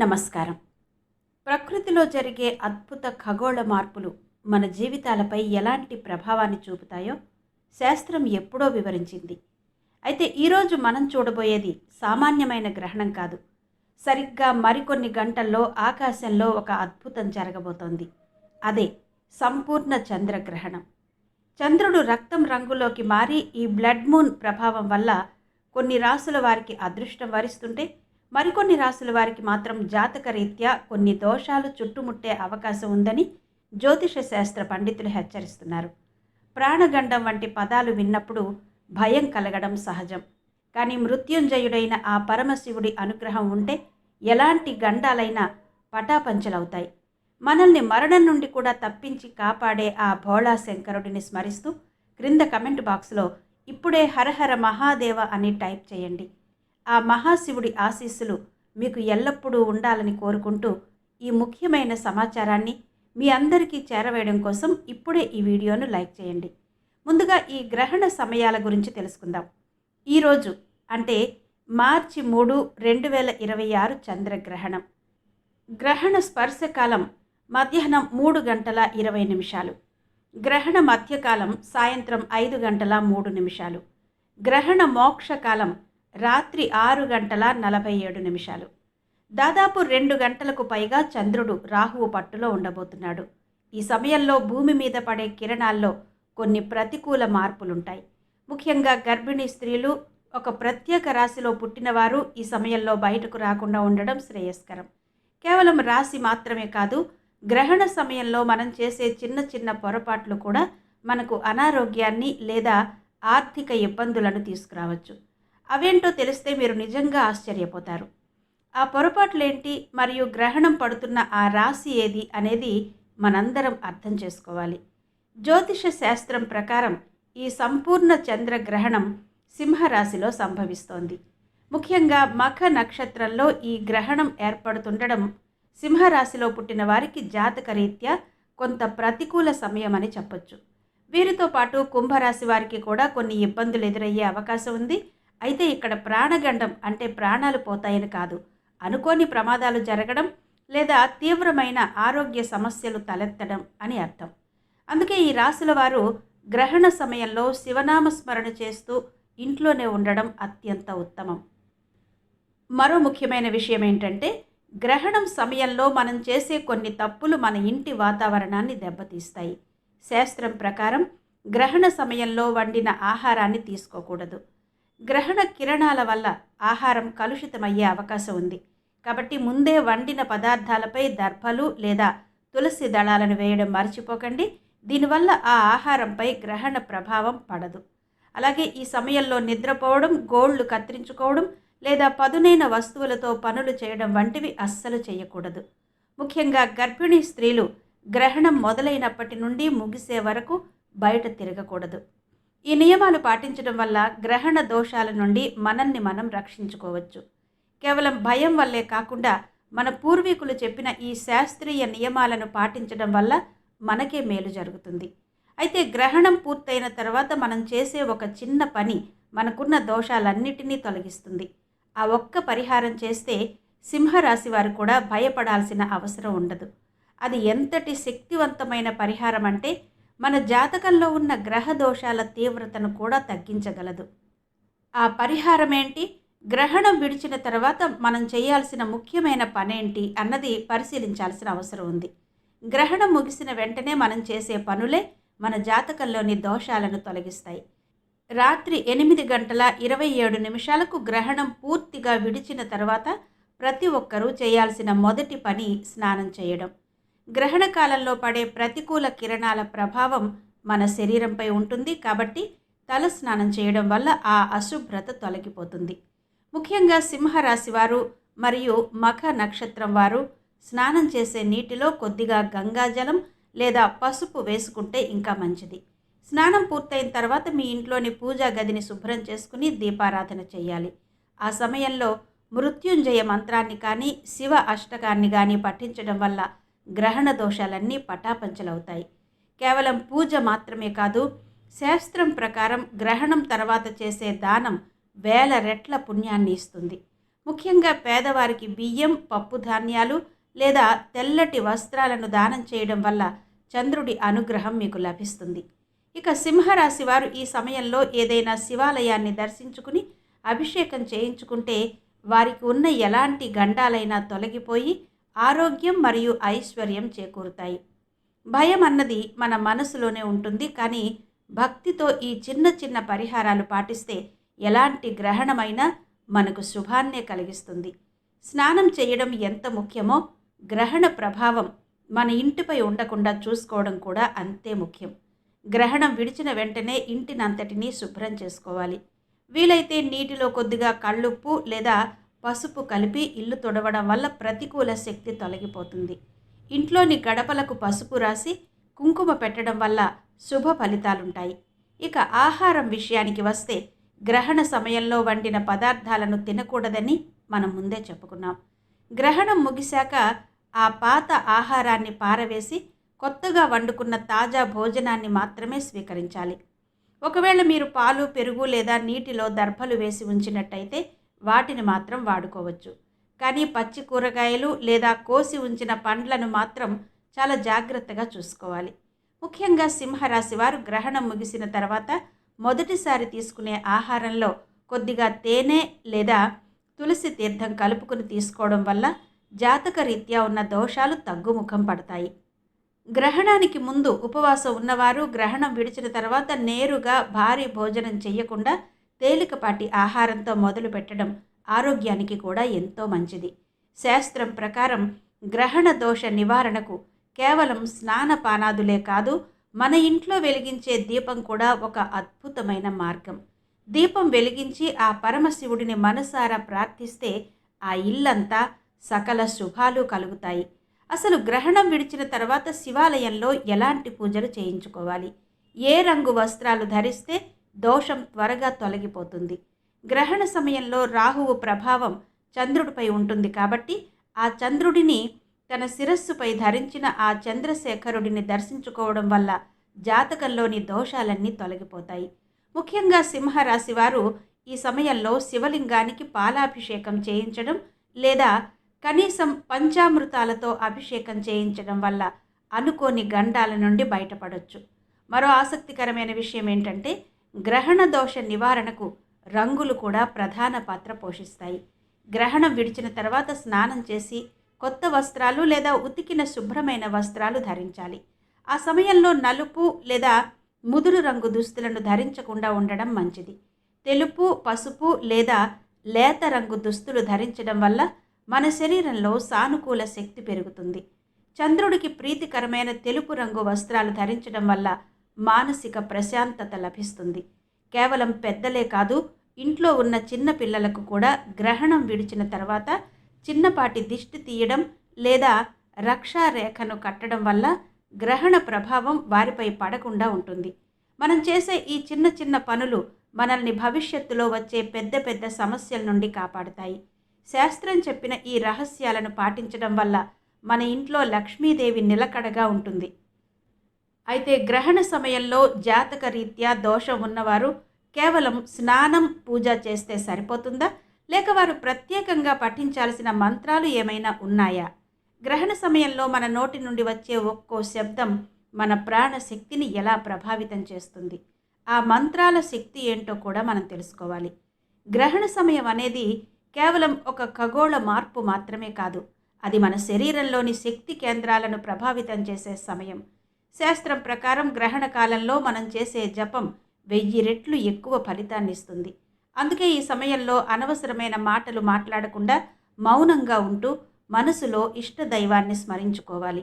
నమస్కారం. ప్రకృతిలో జరిగే అద్భుత ఖగోళ మార్పులు మన జీవితాలపై ఎలాంటి ప్రభావాన్ని చూపుతాయో శాస్త్రం ఎప్పుడో వివరించింది. అయితే ఈరోజు మనం చూడబోయేది సామాన్యమైన గ్రహణం కాదు. సరిగ్గా మరికొన్ని గంటల్లో ఆకాశంలో ఒక అద్భుతం జరగబోతోంది. అదే సంపూర్ణ చంద్రగ్రహణం. చంద్రుడు రక్తం రంగులోకి మారి ఈ బ్లడ్ మూన్ ప్రభావం వల్ల కొన్ని రాసుల వారికి అదృష్టం వరిస్తుంటే, మరికొన్ని రాసుల వారికి మాత్రం జాతకరీత్యా కొన్ని దోషాలు చుట్టుముట్టే అవకాశం ఉందని జ్యోతిష శాస్త్ర పండితులు హెచ్చరిస్తున్నారు. ప్రాణగండం వంటి పదాలు విన్నప్పుడు భయం కలగడం సహజం. కానీ మృత్యుంజయుడైన ఆ పరమశివుడి అనుగ్రహం ఉంటే ఎలాంటి గండాలైనా పటాపంచలవుతాయి. మనల్ని మరణం నుండి కూడా తప్పించి కాపాడే ఆ భోళా శంకరుడిని స్మరిస్తూ క్రింద కమెంట్ బాక్స్లో ఇప్పుడే హరహర మహాదేవ అని టైప్ చేయండి. ఆ మహాశివుడి ఆశీస్సులు మీకు ఎల్లప్పుడూ ఉండాలని కోరుకుంటూ ఈ ముఖ్యమైన సమాచారాన్ని మీ అందరికీ చేరవేయడం కోసం ఇప్పుడే ఈ వీడియోను లైక్ చేయండి. ముందుగా ఈ గ్రహణ సమయాల గురించి తెలుసుకుందాం. ఈరోజు అంటే మార్చి 3, 2026 చంద్రగ్రహణం. గ్రహణ స్పర్శకాలం మధ్యాహ్నం 3 గంటల 20 నిమిషాలు. గ్రహణ మధ్యకాలం సాయంత్రం 5 గంటల 3 నిమిషాలు. గ్రహణ మోక్షకాలం రాత్రి 6 గంటల 47 నిమిషాలు. దాదాపు 2 గంటలకు పైగా చంద్రుడు రాహువు పట్టులో ఉండబోతున్నాడు. ఈ సమయంలో భూమి మీద పడే కిరణాల్లో కొన్ని ప్రతికూల మార్పులుంటాయి. ముఖ్యంగా గర్భిణీ స్త్రీలు, ఒక ప్రత్యేక రాశిలో పుట్టినవారు ఈ సమయంలో బయటకు రాకుండా ఉండడం శ్రేయస్కరం. కేవలం రాశి మాత్రమే కాదు, గ్రహణ సమయంలో మనం చేసే చిన్న చిన్న పొరపాట్లు కూడా మనకు అనారోగ్యాన్ని లేదా ఆర్థిక ఇబ్బందులను తీసుకురావచ్చు. అవేంటో తెలిస్తే మీరు నిజంగా ఆశ్చర్యపోతారు. ఆ పొరపాట్లేంటి, మరియు గ్రహణం పడుతున్న ఆ రాశి ఏది అనేది మనందరం అర్థం చేసుకోవాలి. జ్యోతిష శాస్త్రం ప్రకారం ఈ సంపూర్ణ చంద్రగ్రహణం సింహరాశిలో సంభవిస్తోంది. ముఖ్యంగా మఖ నక్షత్రంలో ఈ గ్రహణం ఏర్పడుతుండడం సింహరాశిలో పుట్టిన వారికి జాతకరీత్యా కొంత ప్రతికూల సమయం అని చెప్పొచ్చు. వీరితో పాటు కుంభరాశి వారికి కూడా కొన్ని ఇబ్బందులు ఎదురయ్యే అవకాశం ఉంది. అయితే ఇక్కడ ప్రాణగండం అంటే ప్రాణాలు పోతాయని కాదు, అనుకోని ప్రమాదాలు జరగడం లేదా తీవ్రమైన ఆరోగ్య సమస్యలు తలెత్తడం అని అర్థం. అందుకే ఈ రాశుల వారు గ్రహణ సమయంలో శివనామస్మరణ చేస్తూ ఇంట్లోనే ఉండడం అత్యంత ఉత్తమం. మరో ముఖ్యమైన విషయం ఏంటంటే, గ్రహణం సమయంలో మనం చేసే కొన్ని తప్పులు మన ఇంటి వాతావరణాన్ని దెబ్బతీస్తాయి. శాస్త్రం ప్రకారం గ్రహణ సమయంలో వండిన ఆహారాన్ని తీసుకోకూడదు. గ్రహణ కిరణాల వల్ల ఆహారం కలుషితమయ్యే అవకాశం ఉంది. కాబట్టి ముందే వండిన పదార్థాలపై దర్భలు లేదా తులసి దళాలను వేయడం మర్చిపోకండి. దీనివల్ల ఆ ఆహారంపై గ్రహణ ప్రభావం పడదు. అలాగే ఈ సమయంలో నిద్రపోవడం, గోళ్లు కత్తిరించుకోవడం లేదా పదునైన వస్తువులతో పనులు చేయడం వంటివి అస్సలు చేయకూడదు. ముఖ్యంగా గర్భిణీ స్త్రీలు గ్రహణం మొదలైనప్పటి నుండి ముగిసే వరకు బయట తిరగకూడదు. ఈ నియమాలు పాటించడం వల్ల గ్రహణ దోషాల నుండి మనల్ని మనం రక్షించుకోవచ్చు. కేవలం భయం వల్లే కాకుండా మన పూర్వీకులు చెప్పిన ఈ శాస్త్రీయ నియమాలను పాటించడం వల్ల మనకే మేలు జరుగుతుంది. అయితే గ్రహణం పూర్తయిన తర్వాత మనం చేసే ఒక చిన్న పని మనకున్న దోషాలన్నిటినీ తొలగిస్తుంది. ఆ ఒక్క పరిహారం చేస్తే సింహరాశి వారు కూడా భయపడాల్సిన అవసరం ఉండదు. అది ఎంతటి శక్తివంతమైన పరిహారం అంటే, మన జాతకంలో ఉన్న గ్రహ దోషాల తీవ్రతను కూడా తగ్గించగలదు. ఆ పరిహారం ఏంటి, గ్రహణం విడిచిన తర్వాత మనం చేయాల్సిన ముఖ్యమైన పనేంటి అన్నది పరిశీలించాల్సిన అవసరం ఉంది. గ్రహణం ముగిసిన వెంటనే మనం చేసే పనులే మన జాతకంలోని దోషాలను తొలగిస్తాయి. రాత్రి 8 గంటల 27 నిమిషాలకు గ్రహణం పూర్తిగా విడిచిన తర్వాత ప్రతి ఒక్కరూ చేయాల్సిన మొదటి పని స్నానం చేయడం. గ్రహణ కాలంలో పడే ప్రతికూల కిరణాల ప్రభావం మన శరీరంపై ఉంటుంది. కాబట్టి తల స్నానం చేయడం వల్ల ఆ అశుభ్రత తొలగిపోతుంది. ముఖ్యంగా సింహరాశి వారు మరియు మఖ నక్షత్రం వారు స్నానం చేసే నీటిలో కొద్దిగా గంగాజలం లేదా పసుపు వేసుకుంటే ఇంకా మంచిది. స్నానం పూర్తయిన తర్వాత మీ ఇంట్లోని పూజా గదిని శుభ్రం చేసుకుని దీపారాధన చేయాలి. ఆ సమయంలో మృత్యుంజయ మంత్రాన్ని కానీ శివ అష్టకాన్ని కానీ పఠించడం వల్ల గ్రహణ దోషాలన్నీ పటాపంచలవుతాయి. కేవలం పూజ మాత్రమే కాదు, శాస్త్రం ప్రకారం గ్రహణం తర్వాత చేసే దానం వేల రెట్ల పుణ్యాన్ని ఇస్తుంది. ముఖ్యంగా పేదవారికి బియ్యం, పప్పు ధాన్యాలు లేదా తెల్లటి వస్త్రాలను దానం చేయడం వల్ల చంద్రుడి అనుగ్రహం మీకు లభిస్తుంది. ఇక సింహరాశి వారు ఈ సమయంలో ఏదైనా శివాలయాన్ని దర్శించుకుని అభిషేకం చేయించుకుంటే వారికి ఉన్న ఎలాంటి గండాలైనా తొలగిపోయి ఆరోగ్యం మరియు ఐశ్వర్యం చేకూరుతాయి. భయం అన్నది మన మనసులోనే ఉంటుంది, కానీ భక్తితో ఈ చిన్న చిన్న పరిహారాలు పాటిస్తే ఎలాంటి గ్రహణమైనా మనకు శుభాన్నే కలిగిస్తుంది. స్నానం చేయడం ఎంత ముఖ్యమో గ్రహణ ప్రభావం మన ఇంటిపై ఉండకుండా చూసుకోవడం కూడా అంతే ముఖ్యం. గ్రహణం విడిచిన వెంటనే ఇంటినంతటినీ శుభ్రం చేసుకోవాలి. వీలైతే నీటిలో కొద్దిగా కళ్ళుప్పు లేదా పసుపు కలిపి ఇల్లు తుడవడం వల్ల ప్రతికూల శక్తి తొలగిపోతుంది. ఇంట్లోని గడపలకు పసుపు రాసి కుంకుమ పెట్టడం వల్ల శుభ ఫలితాలుంటాయి. ఇక ఆహారం విషయానికి వస్తే గ్రహణ సమయంలో వండిన పదార్థాలను తినకూడదని మనం ముందే చెప్పుకున్నాం. గ్రహణం ముగిశాక ఆ పాత ఆహారాన్ని పారవేసి కొత్తగా వండుకున్న తాజా భోజనాన్ని మాత్రమే స్వీకరించాలి. ఒకవేళ మీరు పాలు, పెరుగు లేదా నీటిలో దర్భలు వేసి ఉంచినట్టయితే వాటిని మాత్రం వాడుకోవచ్చు. కానీ పచ్చి కూరగాయలు లేదా కోసి ఉంచిన పండ్లను మాత్రం చాలా జాగ్రత్తగా చూసుకోవాలి. ముఖ్యంగా సింహరాశి వారు గ్రహణం ముగిసిన తర్వాత మొదటిసారి తీసుకునే ఆహారంలో కొద్దిగా తేనె లేదా తులసి తీర్థం కలుపుకుని తీసుకోవడం వల్ల జాతక రీత్యా ఉన్న దోషాలు తగ్గుముఖం పడతాయి. గ్రహణానికి ముందు ఉపవాసం ఉన్నవారు గ్రహణం విడిచిన తర్వాత నేరుగా భారీ భోజనం చేయకుండా తేలికపాటి ఆహారంతో మొదలు పెట్టడం ఆరోగ్యానికి కూడా ఎంతో మంచిది. శాస్త్రం ప్రకారం గ్రహణ దోష నివారణకు కేవలం స్నానపానాదులే కాదు, మన ఇంట్లో వెలిగించే దీపం కూడా ఒక అద్భుతమైన మార్గం. దీపం వెలిగించి ఆ పరమశివుడిని మనసారా ప్రార్థిస్తే ఆ ఇల్లంతా సకల శుభాలు కలుగుతాయి. అసలు గ్రహణం విడిచిన తర్వాత శివాలయంలో ఎలాంటి పూజలు చేయించుకోవాలి, ఏ రంగు వస్త్రాలు ధరిస్తే దోషం త్వరగా తొలగిపోతుంది. గ్రహణ సమయంలో రాహువు ప్రభావం చంద్రుడిపై ఉంటుంది కాబట్టి ఆ చంద్రుడిని తన శిరస్సుపై ధరించిన ఆ చంద్రశేఖరుడిని దర్శించుకోవడం వల్ల జాతకంలోని దోషాలన్నీ తొలగిపోతాయి. ముఖ్యంగా సింహరాశి వారు ఈ సమయంలో శివలింగానికి పాలాభిషేకం చేయించడం లేదా కనీసం పంచామృతాలతో అభిషేకం చేయించడం వల్ల అనుకోని గండాల నుండి బయటపడవచ్చు. మరో ఆసక్తికరమైన విషయం ఏంటంటే గ్రహణ దోష నివారణకు రంగులు కూడా ప్రధాన పాత్ర పోషిస్తాయి. గ్రహణం విడిచిన తర్వాత స్నానం చేసి కొత్త వస్త్రాలు లేదా ఉతికిన శుభ్రమైన వస్త్రాలు ధరించాలి. ఆ సమయంలో నలుపు లేదా ముదురు రంగు దుస్తులను ధరించకుండా ఉండడం మంచిది. తెలుపు, పసుపు లేదా లేత రంగు దుస్తులు ధరించడం వల్ల మన శరీరంలో సానుకూల శక్తి పెరుగుతుంది. చంద్రుడికి ప్రీతికరమైన తెలుపు రంగు వస్త్రాలు ధరించడం వల్ల మానసిక ప్రశాంతత లభిస్తుంది. కేవలం పెద్దలే కాదు, ఇంట్లో ఉన్న చిన్న పిల్లలకు కూడా గ్రహణం విడిచిన తర్వాత చిన్నపాటి దిష్టి తీయడం లేదా రక్షారేఖను కట్టడం వల్ల గ్రహణ ప్రభావం వారిపై పడకుండా ఉంటుంది. మనం చేసే ఈ చిన్న చిన్న పనులు మనల్ని భవిష్యత్తులో వచ్చే పెద్ద పెద్ద సమస్యల నుండి కాపాడుతాయి. శాస్త్రం చెప్పిన ఈ రహస్యాలను పాటించడం వల్ల మన ఇంట్లో లక్ష్మీదేవి నిలకడగా ఉంటుంది. అయితే గ్రహణ సమయంలో జాతక రీత్యా దోషం ఉన్నవారు కేవలం స్నానం, పూజ చేస్తే సరిపోతుందా, లేక వారు ప్రత్యేకంగా పఠించాల్సిన మంత్రాలు ఏమైనా ఉన్నాయా? గ్రహణ సమయంలో మన నోటి నుండి వచ్చే ఒక్కో శబ్దం మన ప్రాణశక్తిని ఎలా ప్రభావితం చేస్తుంది, ఆ మంత్రాల శక్తి ఏంటో కూడా మనం తెలుసుకోవాలి. గ్రహణ సమయం అనేది కేవలం ఒక ఖగోళ మార్పు మాత్రమే కాదు, అది మన శరీరంలోని శక్తి కేంద్రాలను ప్రభావితం చేసే సమయం. శాస్త్రం ప్రకారం గ్రహణ కాలంలో మనం చేసే జపం 1000 రెట్లు ఎక్కువ ఫలితాన్ని ఇస్తుంది. అందుకే ఈ సమయంలో అనవసరమైన మాటలు మాట్లాడకుండా మౌనంగా ఉంటూ మనసులో ఇష్టదైవాన్ని స్మరించుకోవాలి.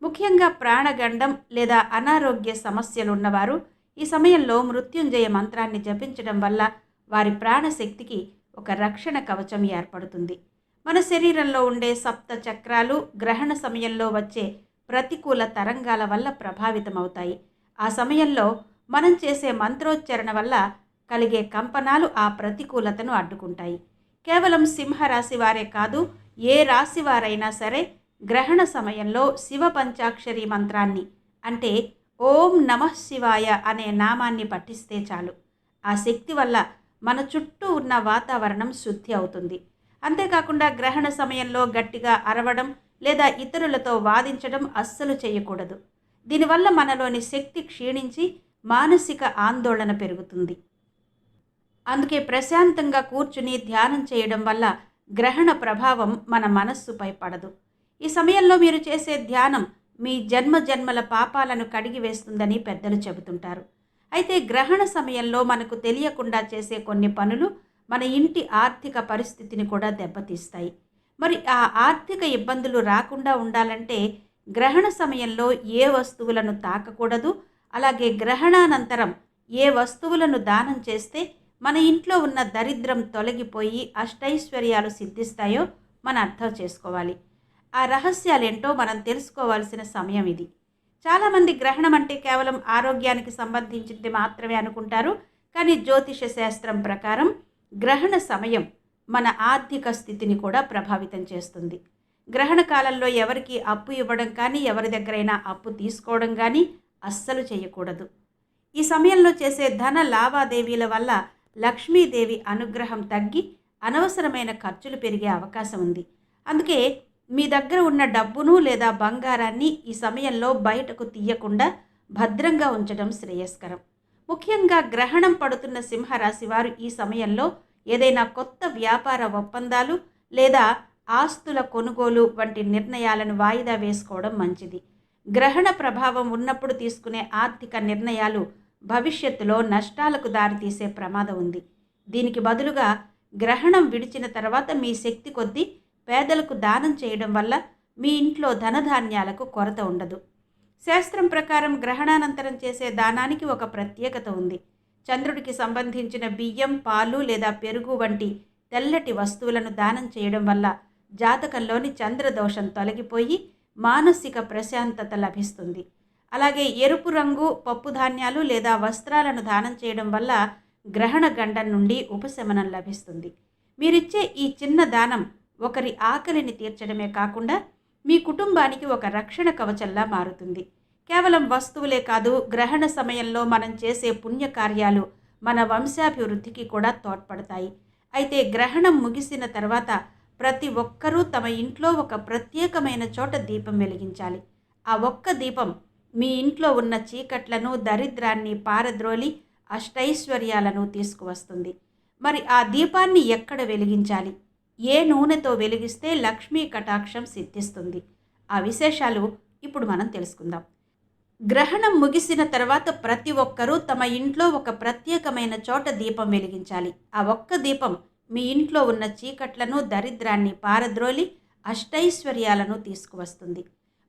ముఖ్యంగా ప్రాణగండం లేదా అనారోగ్య సమస్యలు ఉన్నవారు ఈ సమయంలో మృత్యుంజయ మంత్రాన్ని జపించడం వల్ల వారి ప్రాణశక్తికి ఒక రక్షణ కవచం ఏర్పడుతుంది. మన శరీరంలో ఉండే సప్త చక్రాలు గ్రహణ సమయంలో వచ్చే ప్రతికూల తరంగాల వల్ల ప్రభావితమవుతాయి. ఆ సమయంలో మనం చేసే మంత్రోచ్చరణ వల్ల కలిగే కంపనాలు ఆ ప్రతికూలతను అడ్డుకుంటాయి. కేవలం సింహరాశి వారే కాదు, ఏ రాశి వారైనా సరే గ్రహణ సమయంలో శివ పంచాక్షరి మంత్రాన్ని అంటే ఓం నమః శివాయ అనే నామాన్ని పఠిస్తే చాలు. ఆ శక్తి వల్ల మన చుట్టూ ఉన్న వాతావరణం శుద్ధి అవుతుంది. అంతేకాకుండా గ్రహణ సమయంలో గట్టిగా అరవడం లేదా ఇతరులతో వాదించడం అస్సలు చేయకూడదు. దీనివల్ల మనలోని శక్తి క్షీణించి మానసిక ఆందోళన పెరుగుతుంది. అందుకే ప్రశాంతంగా కూర్చుని ధ్యానం చేయడం వల్ల గ్రహణ ప్రభావం మన మనస్సుపై పడదు. ఈ సమయంలో మీరు చేసే ధ్యానం మీ జన్మ జన్మల పాపాలను కడిగివేస్తుందని పెద్దలు చెబుతుంటారు. అయితే గ్రహణ సమయంలో మనకు తెలియకుండా చేసే కొన్ని పనులు మన ఇంటి ఆర్థిక పరిస్థితిని కూడా దెబ్బతీస్తాయి. మరి ఆ ఆర్థిక ఇబ్బందులు రాకుండా ఉండాలంటే గ్రహణ సమయంలో ఏ వస్తువులను తాకకూడదు, అలాగే గ్రహణానంతరం ఏ వస్తువులను దానం చేస్తే మన ఇంట్లో ఉన్న దరిద్రం తొలగిపోయి అష్టైశ్వర్యాలు సిద్ధిస్తాయో మనం అర్థం చేసుకోవాలి. ఆ రహస్యాలేంటో మనం తెలుసుకోవాల్సిన సమయం ఇది. చాలామంది గ్రహణం అంటే కేవలం ఆరోగ్యానికి సంబంధించింది మాత్రమే అనుకుంటారు. కానీ జ్యోతిష శాస్త్రం ప్రకారం గ్రహణ సమయం మన ఆర్థిక స్థితిని కూడా ప్రభావితం చేస్తుంది. గ్రహణ కాలంలో ఎవరికి అప్పు ఇవ్వడం కానీ, ఎవరి దగ్గరైనా అప్పు తీసుకోవడం కానీ అస్సలు చేయకూడదు. ఈ సమయంలో చేసే ధన లావాదేవీల వల్ల లక్ష్మీదేవి అనుగ్రహం తగ్గి అనవసరమైన ఖర్చులు పెరిగే అవకాశం ఉంది. అందుకే మీ దగ్గర ఉన్న డబ్బును లేదా బంగారాన్ని ఈ సమయంలో బయటకు తీయకుండా భద్రంగా ఉంచడం శ్రేయస్కరం. ముఖ్యంగా గ్రహణం పడుతున్న సింహరాశి వారు ఈ సమయంలో ఏదైనా కొత్త వ్యాపార ఒప్పందాలు లేదా ఆస్తుల కొనుగోలు వంటి నిర్ణయాలను వాయిదా వేసుకోవడం మంచిది. గ్రహణ ప్రభావం ఉన్నప్పుడు తీసుకునే ఆర్థిక నిర్ణయాలు భవిష్యత్తులో నష్టాలకు దారితీసే ప్రమాదం ఉంది. దీనికి బదులుగా గ్రహణం విడిచిన తర్వాత మీ శక్తి కొద్దీ పేదలకు దానం చేయడం వల్ల మీ ఇంట్లో ధనధాన్యాలకు కొరత ఉండదు. శాస్త్రం ప్రకారం గ్రహణానంతరం చేసే దానానికి ఒక ప్రత్యేకత ఉంది. చంద్రుడికి సంబంధించిన బియ్యం, పాలు లేదా పెరుగు వంటి తెల్లటి వస్తువులను దానం చేయడం వల్ల జాతకంలోని చంద్రదోషం తొలగిపోయి మానసిక ప్రశాంతత లభిస్తుంది. అలాగే ఎరుపు రంగు పప్పు ధాన్యాలు లేదా వస్త్రాలను దానం చేయడం వల్ల గ్రహణ గండం నుండి ఉపశమనం లభిస్తుంది. మీరిచ్చే ఈ చిన్న దానం ఒకరి ఆకలిని తీర్చడమే కాకుండా మీ కుటుంబానికి ఒక రక్షణ కవచంలా మారుతుంది. కేవలం వస్తువులే కాదు, గ్రహణ సమయంలో మనం చేసే పుణ్యకార్యాలు మన వంశాభివృద్ధికి కూడా తోడ్పడతాయి. అయితే గ్రహణం ముగిసిన తర్వాత ప్రతి ఒక్కరూ తమ ఇంట్లో ఒక ప్రత్యేకమైన చోట దీపం వెలిగించాలి. ఆ ఒక్క దీపం మీ ఇంట్లో ఉన్న చీకట్లను, దరిద్రాన్ని పారద్రోలి అష్టైశ్వర్యాలను తీసుకువస్తుంది. మరి ఆ దీపాన్ని ఎక్కడ వెలిగించాలి, ఏ నూనెతో వెలిగిస్తే లక్ష్మీ కటాక్షం సిద్ధిస్తుంది, ఆ విశేషాలు ఇప్పుడు మనం తెలుసుకుందాం. గ్రహణం ముగిసిన తర్వాత ప్రతి ఒక్కరూ తమ ఇంట్లో ఒక ప్రత్యేకమైన చోట దీపం వెలిగించాలి. ఆ ఒక్క దీపం మీ ఇంట్లో ఉన్న చీకట్లను, దరిద్రాన్ని పారద్రోలి అష్టైశ్వర్యాలను తీసుకువస్తుంది.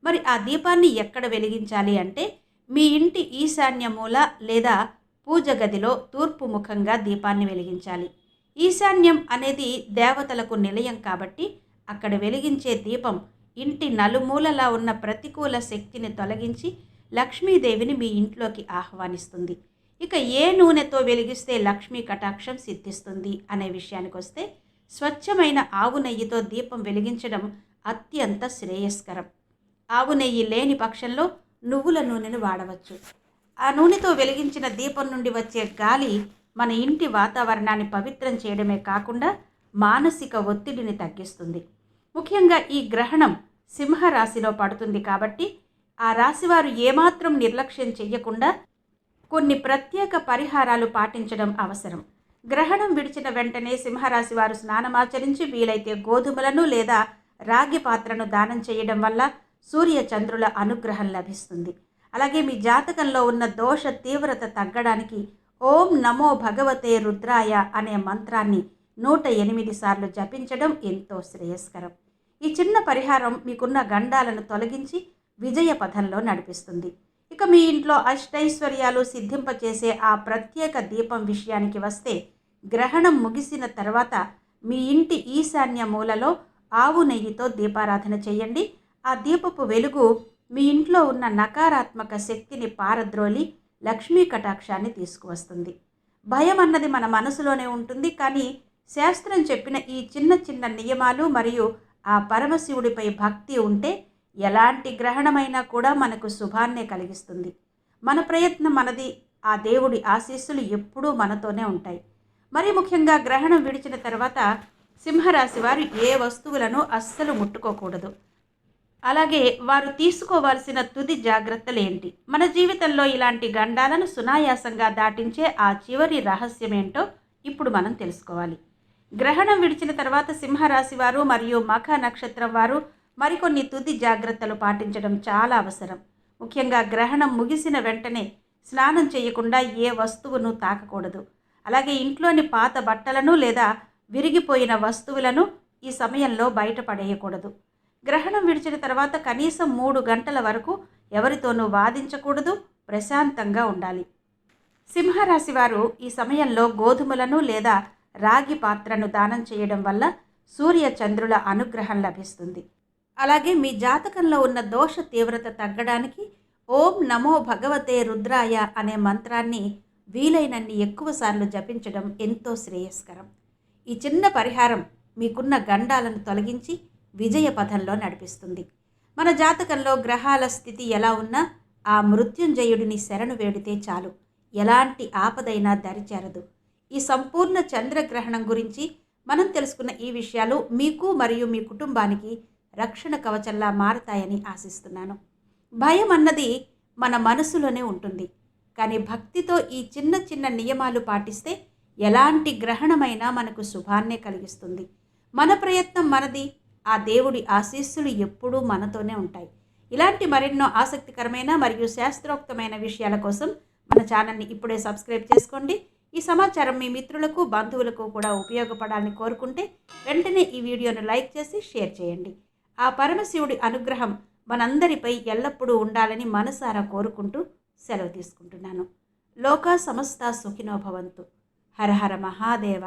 మరి ఆ దీపాన్ని ఎక్కడ వెలిగించాలి అంటే మీ ఇంటి ఈశాన్య మూల లేదా పూజ గదిలో తూర్పు ముఖంగా దీపాన్ని వెలిగించాలి. ఈశాన్యం అనేది దేవతలకు నిలయం కాబట్టి అక్కడ వెలిగించే దీపం ఇంటి నలుమూలలా ఉన్న ప్రతికూల శక్తిని తొలగించి లక్ష్మీదేవిని మీ ఇంట్లోకి ఆహ్వానిస్తుంది. ఇక ఏ నూనెతో వెలిగిస్తే లక్ష్మీ కటాక్షం సిద్ధిస్తుంది అనే విషయానికి వస్తే స్వచ్ఛమైన ఆవు నెయ్యితో దీపం వెలిగించడం అత్యంత శ్రేయస్కరం. ఆవు నెయ్యి లేని పక్షంలో నువ్వుల నూనెను వాడవచ్చు. ఆ నూనెతో వెలిగించిన దీపం నుండి వచ్చే గాలి మన ఇంటి వాతావరణాన్ని పవిత్రం చేయడమే కాకుండా మానసిక ఒత్తిడిని తగ్గిస్తుంది. ముఖ్యంగా ఈ గ్రహణం సింహరాశిలో పడుతుంది కాబట్టి ఆ రాశివారు ఏమాత్రం నిర్లక్ష్యం చెయ్యకుండా కొన్ని ప్రత్యేక పరిహారాలు పాటించడం అవసరం. గ్రహణం విడిచిన వెంటనే సింహరాశి వారు స్నానమాచరించి వీలైతే గోధుమలను లేదా రాగి పాత్రను దానం చేయడం వల్ల సూర్య చంద్రుల అనుగ్రహం లభిస్తుంది. అలాగే మీ జాతకంలో ఉన్న దోష తీవ్రత తగ్గడానికి ఓం నమో భగవతే రుద్రాయ అనే మంత్రాన్ని 108 సార్లు జపించడం ఎంతో శ్రేయస్కరం. ఈ చిన్న పరిహారం మీకున్న గండాలను తొలగించి విజయ పథంలో నడిపిస్తుంది. ఇక మీ ఇంట్లో అష్టైశ్వర్యాలు సిద్ధింపచేసే ఆ ప్రత్యేక దీపం విషయానికి వస్తే గ్రహణం ముగిసిన తర్వాత మీ ఇంటి ఈశాన్య మూలలో ఆవు నెయ్యితో దీపారాధన చేయండి. ఆ దీపపు వెలుగు మీ ఇంట్లో ఉన్న నకారాత్మక శక్తిని పారద్రోలి లక్ష్మీ కటాక్షాన్ని తీసుకువస్తుంది. భయం అన్నది మన మనసులోనే ఉంటుంది, కానీ శాస్త్రం చెప్పిన ఈ చిన్న చిన్న నియమాలు మరియు ఆ పరమశివుడిపై భక్తి ఉంటే ఎలాంటి గ్రహణమైనా కూడా మనకు శుభాన్నే కలిగిస్తుంది. మన ప్రయత్నం మనది, ఆ దేవుడి ఆశీస్సులు ఎప్పుడూ మనతోనే ఉంటాయి. మరి ముఖ్యంగా గ్రహణం విడిచిన తర్వాత సింహరాశి వారు ఏ వస్తువులను అస్సలు ముట్టుకోకూడదు. అలాగే వారు తీసుకోవాల్సిన తుది జాగ్రత్తలేంటి? మన జీవితంలో ఇలాంటి గండాలను సునాయాసంగా దాటించే ఆ చివరి రహస్యమేంటో ఇప్పుడు మనం తెలుసుకోవాలి. గ్రహణం విడిచిన తర్వాత సింహరాశి వారు మరియు మఖ నక్షత్రం వారు మరికొన్ని తుది జాగ్రత్తలు పాటించడం చాలా అవసరం. ముఖ్యంగా గ్రహణం ముగిసిన వెంటనే స్నానం చేయకుండా ఏ వస్తువును తాకకూడదు. అలాగే ఇంట్లోని పాత బట్టలను లేదా విరిగిపోయిన వస్తువులను ఈ సమయంలో బయటపడేయకూడదు. గ్రహణం విడిచిన తర్వాత కనీసం 3 గంటల వరకు ఎవరితోనూ వాదించకూడదు, ప్రశాంతంగా ఉండాలి. సింహరాశి వారు ఈ సమయంలో గోధుమలను లేదా రాగి పాత్రను దానం చేయడం వల్ల సూర్య చంద్రుల అనుగ్రహం లభిస్తుంది. అలాగే మీ జాతకంలో ఉన్న దోష తీవ్రత తగ్గడానికి ఓం నమో భగవతే రుద్రాయ అనే మంత్రాన్ని వీలైనన్ని ఎక్కువసార్లు జపించడం ఎంతో శ్రేయస్కరం. ఈ చిన్న పరిహారం మీకున్న గండాలను తొలగించి విజయ పథంలో నడిపిస్తుంది. మన జాతకంలో గ్రహాల స్థితి ఎలా ఉన్నా ఆ మృత్యుంజయుడిని శరణు వేడితే చాలు, ఎలాంటి ఆపదైనా దరిచేరదు. ఈ సంపూర్ణ చంద్రగ్రహణం గురించి మనం తెలుసుకున్న ఈ విషయాలు మీకు మరియు మీ కుటుంబానికి రక్షణ కవచంలా మారతాయని ఆశిస్తున్నాను. భయం అన్నది మన మనసులోనే ఉంటుంది, కానీ భక్తితో ఈ చిన్న చిన్న నియమాలు పాటిస్తే ఎలాంటి గ్రహణమైనా మనకు శుభాన్నే కలిగిస్తుంది. మన ప్రయత్నం మనది, ఆ దేవుడి ఆశీస్సులు ఎప్పుడూ మనతోనే ఉంటాయి. ఇలాంటి మరెన్నో ఆసక్తికరమైన మరియు శాస్త్రోక్తమైన విషయాల కోసం మన ఛానల్ని ఇప్పుడే సబ్స్క్రైబ్ చేసుకోండి. ఈ సమాచారం మీ మిత్రులకు, బంధువులకు కూడా ఉపయోగపడాలని కోరుకుంటే వెంటనే ఈ వీడియోను లైక్ చేసి షేర్ చేయండి. ఆ పరమశివుడి అనుగ్రహం మనందరిపై ఎల్లప్పుడూ ఉండాలని మనసారా కోరుకుంటూ సెలవు తీసుకుంటున్నాను. లోకా సమస్త సుఖినో భవంతు. హర హర మహాదేవ.